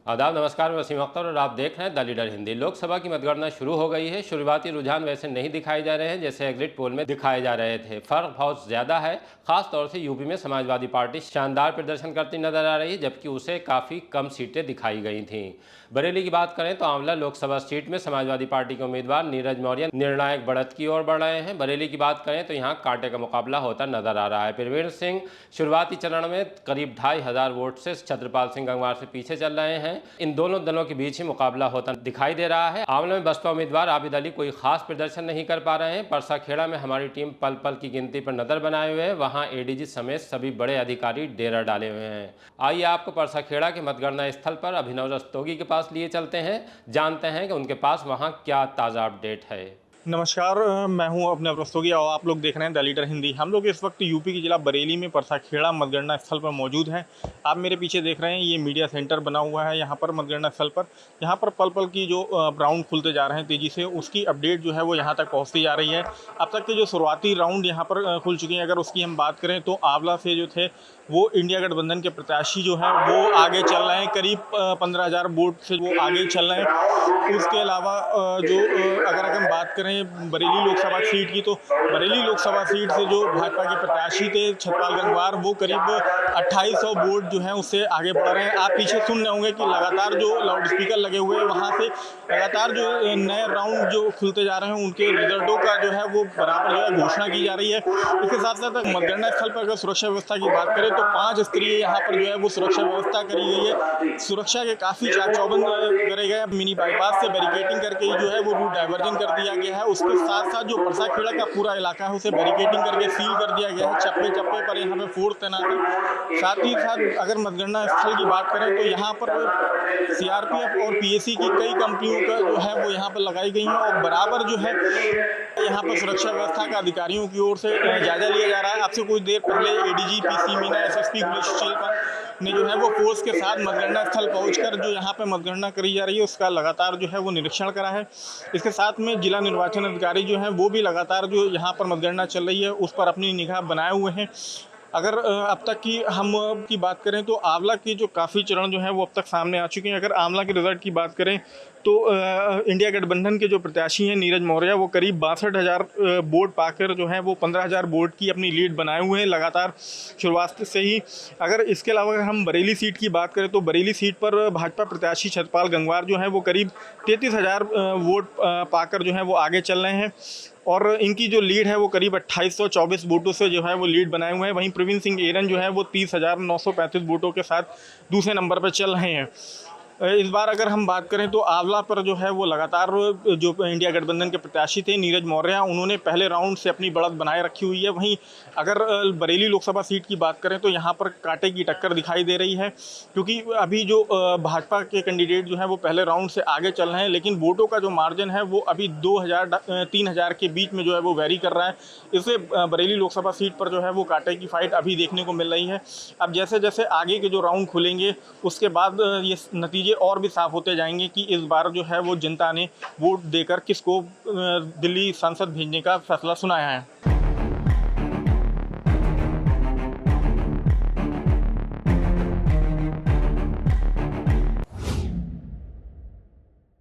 आदाब, नमस्कार। मैं वसीम अख्तर और आप देख रहे हैं द लीडर हिंदी। लोकसभा की मतगणना शुरू हो गई है। शुरुआती रुझान वैसे नहीं दिखाए जा रहे हैं जैसे एग्जिट पोल में दिखाए जा रहे थे। फर्क बहुत ज़्यादा है। खास तौर से यूपी में समाजवादी पार्टी शानदार प्रदर्शन करती नजर आ रही है, जबकि उसे काफ़ी कम सीटें दिखाई गई थीं। बरेली की बात करें तो आंवला लोकसभा सीट में समाजवादी पार्टी के उम्मीदवार नीरज मौर्य निर्णायक बढ़त की ओर बढ़ रहे हैं। बरेली की बात करें तो यहाँ कांटे का मुकाबला होता नजर आ रहा है। प्रवीण सिंह शुरुआती चरण में करीब 2500 वोट से छत्रपाल सिंह गंगवार से पीछे चल रहे हैं। इन दोनों दलों के बीच ही मुकाबला होता दिखाई दे रहा है। आंवला में बसपा उम्मीदवार आबिद अली कोई खास प्रदर्शन नहीं कर पा रहे हैं। परसाखेड़ा में हमारी टीम पल पल की गिनती पर नजर बनाए हुए है। वहां एडीजी समेत सभी बड़े अधिकारी डेरा डाले हुए हैं। आइए आपको परसाखेड़ा के मतगणना स्थल पर अभिनव रस्तोगी के पास लिए चलते हैं, जानते हैं कि उनके पास वहां क्या ताज़ा अपडेट है। नमस्कार, मैं हूं अपने रस्तोगी और आप लोग देख रहे हैं द लीडर हिंदी। हम लोग इस वक्त यूपी के जिला बरेली में परसाखेड़ा मतगणना स्थल पर मौजूद हैं। आप मेरे पीछे देख रहे हैं, ये मीडिया सेंटर बना हुआ है यहाँ पर मतगणना स्थल पर। यहाँ पर पल पल की जो राउंड खुलते जा रहे हैं तेज़ी से, उसकी अपडेट जो है वो यहाँ तक पहुँचती जा रही है। अब तक के जो शुरुआती राउंड यहाँ पर खुल चुके हैं, अगर उसकी हम बात करें तो आंवला से जो थे वो इंडिया गठबंधन के प्रत्याशी जो हैं वो आगे चल रहे हैं, करीब 15,000 वोट से वो आगे चल रहे हैं। उसके अलावा अगर हम बात करें बरेली लोकसभा सीट की, तो बरेली लोकसभा सीट से जो भाजपा के प्रत्याशी थे छत्रपाल गंगवार, वो करीब 2800 वोट जो है उससे आगे बढ़ रहे हैं। आप पीछे सुन रहे होंगे कि लगातार जो लाउड स्पीकर लगे हुए हैं वहाँ से लगातार जो नए राउंड जो खुलते जा रहे हैं उनके रिजल्टों का जो है वो बराबर जो है घोषणा की जा रही है। इसके साथ साथ मतगणना स्थल पर अगर सुरक्षा व्यवस्था की बात करें तो 5 स्तरीय यहाँ पर जो है वो सुरक्षा व्यवस्था करी गई है। सुरक्षा के काफ़ी चाक चौबंद करे गए। मिनी बाईपास से बैरिकेटिंग करके जो है वो रूट डाइवर्जन कर दिया गया है। उसके साथ साथ जो परसाखेड़ा का पूरा इलाका है उसे बैरिकेटिंग करके सील कर दिया गया है। चप्पे चप्पे पर यहाँ पे फोर्स तैनात है। साथ ही साथ अगर मतगणना स्थल की बात करें तो यहाँ पर सीआरपीएफ और पीएसी की कई कंपनियों का जो है वो यहाँ पर लगाई गई हैं और बराबर जो है यहाँ पर सुरक्षा व्यवस्था का अधिकारियों की ओर से जायजा लिया जा रहा है। आपसे कुछ देर पहले एडीजी पीसी मीना, एसएसपी ने जो है वो फोर्स के साथ मतगणना स्थल पहुंचकर जो यहाँ पे मतगणना करी जा रही है उसका लगातार जो है वो निरीक्षण करा है। इसके साथ में जिला निर्वाचन अधिकारी जो हैं वो भी लगातार जो यहाँ पर मतगणना चल रही है उस पर अपनी निगाह बनाए हुए हैं। अगर अब तक की हम की बात करें तो आंवला के जो काफ़ी चरण जो हैं वो अब तक सामने आ चुके हैं। अगर आंवला के रिजल्ट की बात करें तो इंडिया गठबंधन के जो प्रत्याशी हैं नीरज मौर्य, वो करीब 62,000 वोट पाकर जो है वो 15,000 वोट की अपनी लीड बनाए हुए हैं लगातार शुरुआत से ही। अगर इसके अलावा अगर हम बरेली सीट की बात करें तो बरेली सीट पर भाजपा प्रत्याशी छत्रपाल गंगवार जो है वो करीब 33,000 वोट पाकर जो है वो आगे चल रहे हैं और इनकी जो लीड है वो करीब 2824 वोटों से जो है वो लीड बनाए हुए हैं। वहीं प्रवीण सिंह एरन जो है वो 30,935 वोटों के साथ दूसरे नंबर पर चल रहे हैं। इस बार अगर हम बात करें तो आंवला पर जो है वो लगातार जो इंडिया गठबंधन के प्रत्याशी थे नीरज मौर्य, उन्होंने पहले राउंड से अपनी बढ़त बनाए रखी हुई है। वहीं अगर बरेली लोकसभा सीट की बात करें तो यहाँ पर कांटे की टक्कर दिखाई दे रही है, क्योंकि अभी जो भाजपा के कैंडिडेट जो हैं वो पहले राउंड से आगे चल रहे हैं, लेकिन वोटों का जो मार्जिन है वो अभी 2,000-3,000 के बीच में जो है वो वेरी कर रहा है। इससे बरेली लोकसभा सीट पर जो है वो कांटे की फाइट अभी देखने को मिल रही है। अब जैसे जैसे आगे के जो राउंड खुलेंगे उसके बाद ये नतीजे और भी साफ होते जाएंगे कि इस बार जो है वो जनता ने वोट देकर किसको दिल्ली संसद भेजने का फैसला सुनाया है।